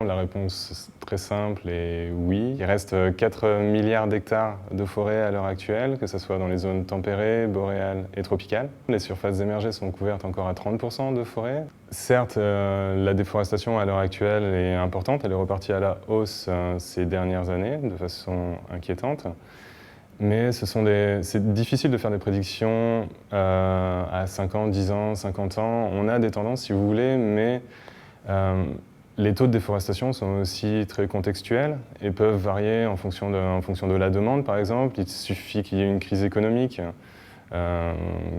La réponse très simple est oui. Il reste 4 milliards d'hectares de forêt à l'heure actuelle, que ce soit dans les zones tempérées, boréales et tropicales. Les surfaces émergées sont couvertes encore à 30% de forêt. Certes, la déforestation à l'heure actuelle est importante, elle est repartie à la hausse ces dernières années de façon inquiétante. Mais c'est difficile de faire des prédictions à 5 ans, 10 ans, 50 ans. On a des tendances, si vous voulez, mais les taux de déforestation sont aussi très contextuels et peuvent varier en fonction de la demande, par exemple. Il suffit qu'il y ait une crise économique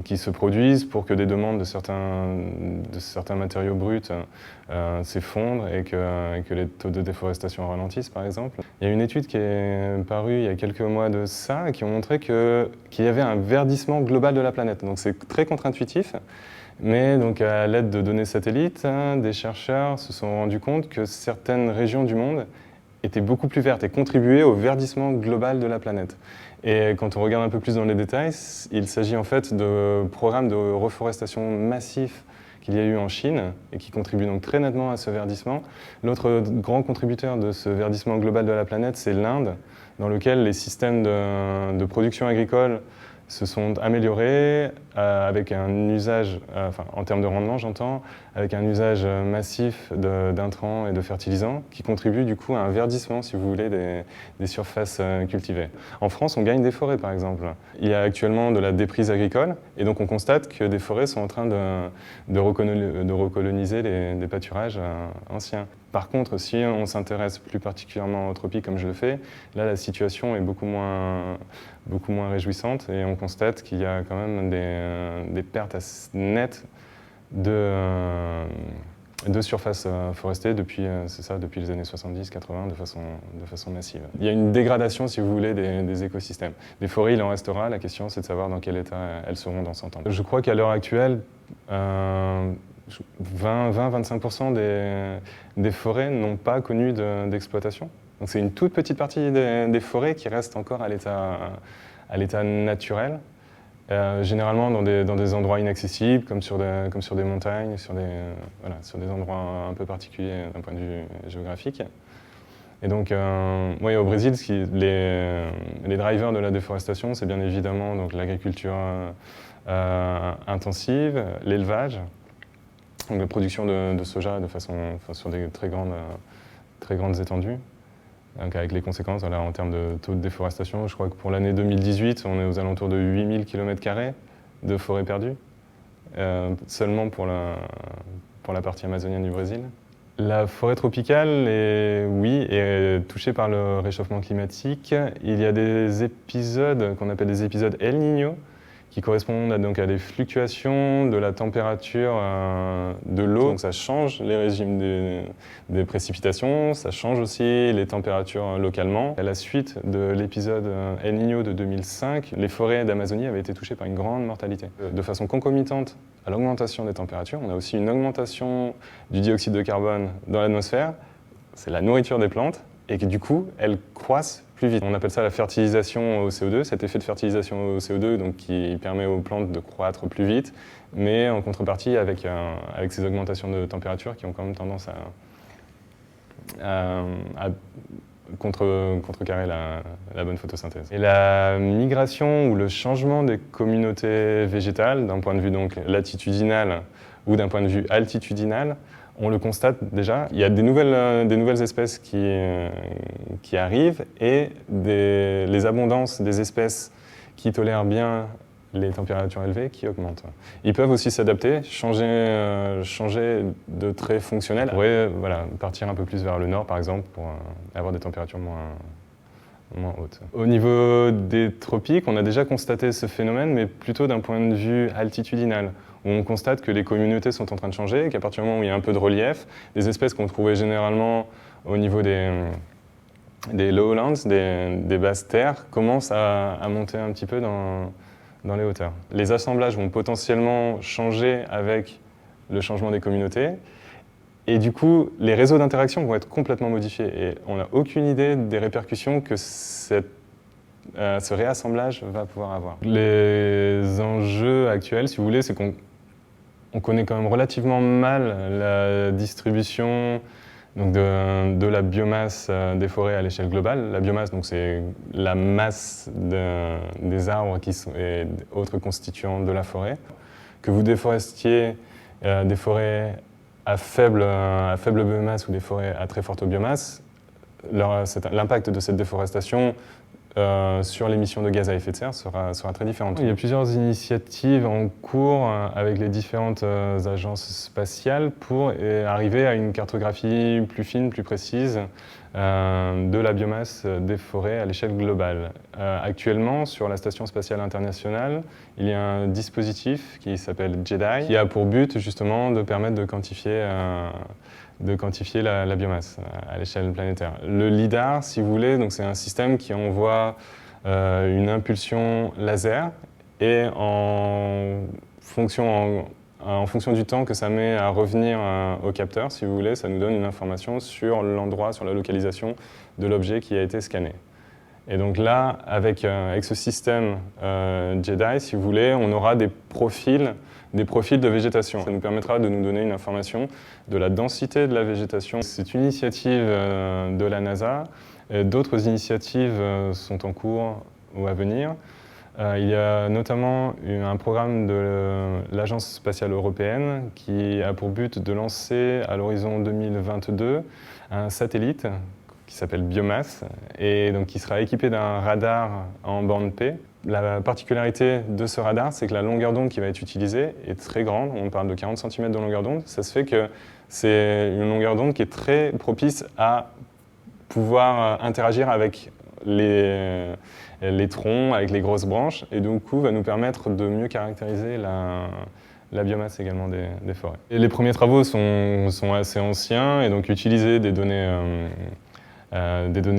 qui se produise pour que des demandes de certains matériaux bruts s'effondrent et que les taux de déforestation ralentissent, par exemple. Il y a une étude qui est parue il y a quelques mois de ça qui ont montré qu'il y avait un verdissement global de la planète. Donc c'est très contre-intuitif. Mais donc à l'aide de données satellites, des chercheurs se sont rendus compte que certaines régions du monde étaient beaucoup plus vertes et contribuaient au verdissement global de la planète. Et quand on regarde un peu plus dans les détails, il s'agit en fait de programmes de reforestation massifs qu'il y a eu en Chine et qui contribuent donc très nettement à ce verdissement. L'autre grand contributeur de ce verdissement global de la planète, c'est l'Inde, dans lequel les systèmes de production agricole se sont améliorés avec un usage, en termes de rendement j'entends, avec un usage massif d'intrants et de fertilisants qui contribue du coup à un verdissement, si vous voulez, des surfaces cultivées. En France, on gagne des forêts par exemple. Il y a actuellement de la déprise agricole et donc on constate que des forêts sont en train de recoloniser des pâturages anciens. Par contre, si on s'intéresse plus particulièrement aux tropiques comme je le fais, là la situation est beaucoup moins réjouissante et on constate qu'il y a quand même des pertes nettes de surface forestée depuis les années 70-80 de façon massive. Il y a une dégradation, si vous voulez, des écosystèmes. Des forêts, il en restera. La question, c'est de savoir dans quel état elles seront dans 100 ans. Je crois qu'à l'heure actuelle, 20-25% des forêts n'ont pas connu d'exploitation. Donc c'est une toute petite partie des forêts qui restent encore à l'état naturel. Généralement dans des endroits inaccessibles, comme sur des montagnes, sur des endroits un peu particuliers d'un point de vue géographique. Et donc, au Brésil, les drivers de la déforestation, c'est bien évidemment l'agriculture intensive, l'élevage, donc la production de soja sur des très grandes étendues. Donc avec les conséquences en termes de taux de déforestation, je crois que pour l'année 2018, on est aux alentours de 8000 km² de forêt perdue, seulement pour la partie amazonienne du Brésil. La forêt tropicale est touchée par le réchauffement climatique. Il y a des épisodes qu'on appelle des épisodes El Niño, qui correspondent à des fluctuations de la température de l'eau. Donc ça change les régimes des précipitations, ça change aussi les températures localement. À la suite de l'épisode El Niño de 2005, les forêts d'Amazonie avaient été touchées par une grande mortalité. De façon concomitante à l'augmentation des températures, on a aussi une augmentation du dioxyde de carbone dans l'atmosphère. C'est la nourriture des plantes et que du coup, elles croissent plus vite. On appelle ça la fertilisation au CO2, cet effet de fertilisation au CO2 donc, qui permet aux plantes de croître plus vite, mais en contrepartie avec ces augmentations de température qui ont quand même tendance à contrecarrer la bonne photosynthèse. Et la migration ou le changement des communautés végétales, d'un point de vue donc latitudinal ou d'un point de vue altitudinal, on le constate déjà. Il y a des nouvelles espèces qui arrivent et les abondances des espèces qui tolèrent bien les températures élevées qui augmentent. Ils peuvent aussi s'adapter, changer de traits fonctionnels. On pourrait partir un peu plus vers le nord, par exemple, pour avoir des températures moins hautes. Au niveau des tropiques, on a déjà constaté ce phénomène, mais plutôt d'un point de vue altitudinal, où on constate que les communautés sont en train de changer, et qu'à partir du moment où il y a un peu de relief, des espèces qu'on trouvait généralement au niveau des lowlands, des basses terres, commencent à monter un petit peu dans les hauteurs. Les assemblages vont potentiellement changer avec le changement des communautés, et du coup, les réseaux d'interaction vont être complètement modifiés, et on n'a aucune idée des répercussions que ce réassemblage va pouvoir avoir. Les enjeux actuels, si vous voulez, c'est qu'on connaît quand même relativement mal la distribution donc de la biomasse des forêts à l'échelle globale. La biomasse, donc c'est la masse des arbres et autres constituants de la forêt. Que vous déforestiez des forêts à faible biomasse ou des forêts à très forte biomasse, l'impact de cette déforestation sur l'émission de gaz à effet de serre sera très différente. Il y a plusieurs initiatives en cours avec les différentes agences spatiales pour arriver à une cartographie plus fine, plus précise de la biomasse des forêts à l'échelle globale. Actuellement, sur la Station spatiale internationale, il y a un dispositif qui s'appelle JEDI, qui a pour but justement de permettre de quantifier la biomasse à l'échelle planétaire. Le LIDAR, si vous voulez, c'est un système qui envoie une impulsion laser et en fonction du temps que ça met à revenir au capteur, si vous voulez, ça nous donne une information sur l'endroit, sur la localisation de l'objet qui a été scanné. Et donc là, avec ce système JEDI, si vous voulez, on aura des profils de végétation. Ça nous permettra de nous donner une information de la densité de la végétation. C'est une initiative de la NASA. D'autres initiatives sont en cours ou à venir. Il y a notamment un programme de l'Agence spatiale européenne qui a pour but de lancer à l'horizon 2022 un satellite qui s'appelle Biomass et donc qui sera équipé d'un radar en bande P. La particularité de ce radar, c'est que la longueur d'onde qui va être utilisée est très grande. On parle de 40 cm de longueur d'onde. Ça se fait que c'est une longueur d'onde qui est très propice à pouvoir interagir avec les troncs, avec les grosses branches, et du coup va nous permettre de mieux caractériser la biomasse également des forêts. Et les premiers travaux sont assez anciens et donc utiliser des données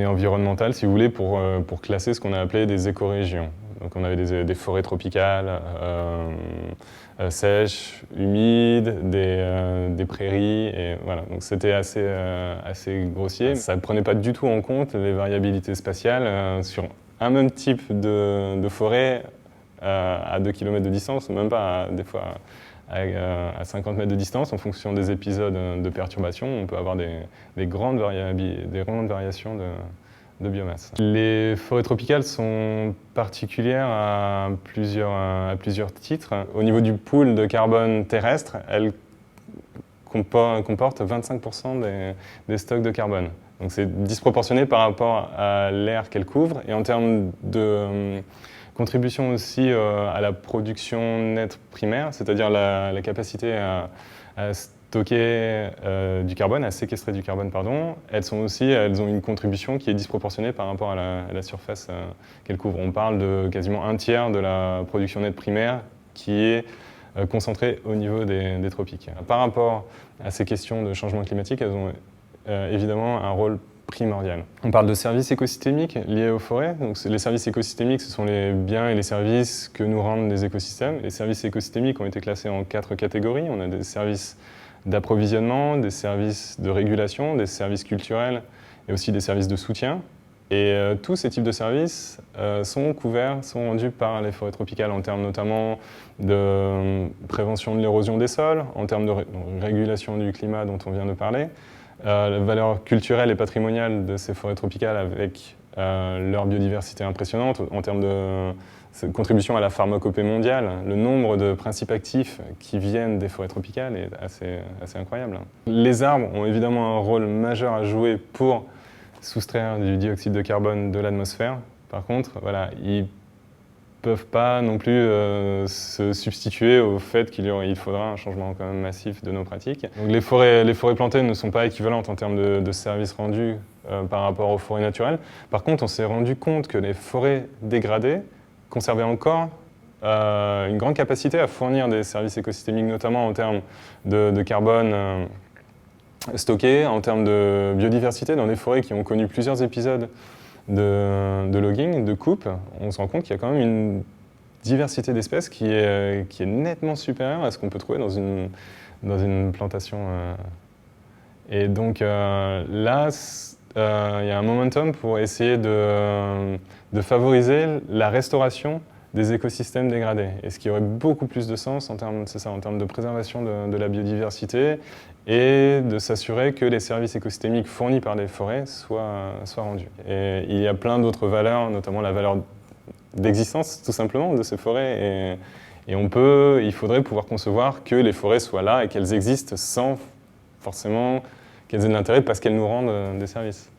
environnementales, si vous voulez, pour classer ce qu'on a appelé des écorégions. Donc on avait des forêts tropicales, sèches, humides, des prairies, et voilà. Donc c'était assez grossier. Ça ne prenait pas du tout en compte les variabilités spatiales sur un même type de forêt à 2 km de distance, même pas des fois à 50 mètres de distance, en fonction des épisodes de perturbation, on peut avoir des grandes variations de biomasse. Les forêts tropicales sont particulières à plusieurs titres. Au niveau du pool de carbone terrestre, elles comportent 25% des stocks de carbone. Donc c'est disproportionné par rapport à l'air qu'elles couvrent. Et en termes de contribution aussi à la production nette primaire, c'est-à-dire la capacité à stocker du carbone, à séquestrer du carbone, pardon, elles ont une contribution qui est disproportionnée par rapport à la surface qu'elles couvrent. On parle de quasiment un tiers de la production nette primaire qui est concentrée au niveau des tropiques. Par rapport à ces questions de changement climatique, elles ont évidemment un rôle primordial. On parle de services écosystémiques liés aux forêts. Donc, les services écosystémiques, ce sont les biens et les services que nous rendent les écosystèmes. Les services écosystémiques ont été classés en 4 catégories. On a des services d'approvisionnement, des services de régulation, des services culturels et aussi des services de soutien. Et tous ces types de services sont rendus par les forêts tropicales en termes notamment de prévention de l'érosion des sols, en termes de régulation du climat dont on vient de parler, la valeur culturelle et patrimoniale de ces forêts tropicales avec leur biodiversité impressionnante en termes de contribution à la pharmacopée mondiale. Le nombre de principes actifs qui viennent des forêts tropicales est assez incroyable. Les arbres ont évidemment un rôle majeur à jouer pour soustraire du dioxyde de carbone de l'atmosphère. Par contre, voilà, ils ne peuvent pas non plus se substituer au fait qu'il faudra un changement quand même massif de nos pratiques. Donc les forêts plantées ne sont pas équivalentes en termes de services rendus par rapport aux forêts naturelles. Par contre, on s'est rendu compte que les forêts dégradées conservaient encore une grande capacité à fournir des services écosystémiques, notamment en termes de carbone stocké, en termes de biodiversité. Dans des forêts qui ont connu plusieurs épisodes de logging, de coupe, on se rend compte qu'il y a quand même une diversité d'espèces qui est nettement supérieure à ce qu'on peut trouver dans une plantation. Et donc là, il y a un momentum pour essayer de favoriser la restauration des écosystèmes dégradés. Et ce qui aurait beaucoup plus de sens en termes, c'est ça, en termes de préservation de la biodiversité et de s'assurer que les services écosystémiques fournis par les forêts soient rendus. Et il y a plein d'autres valeurs, notamment la valeur d'existence tout simplement de ces forêts. Et il faudrait pouvoir concevoir que les forêts soient là et qu'elles existent sans forcément qu'elles aient de l'intérêt parce qu'elles nous rendent des services.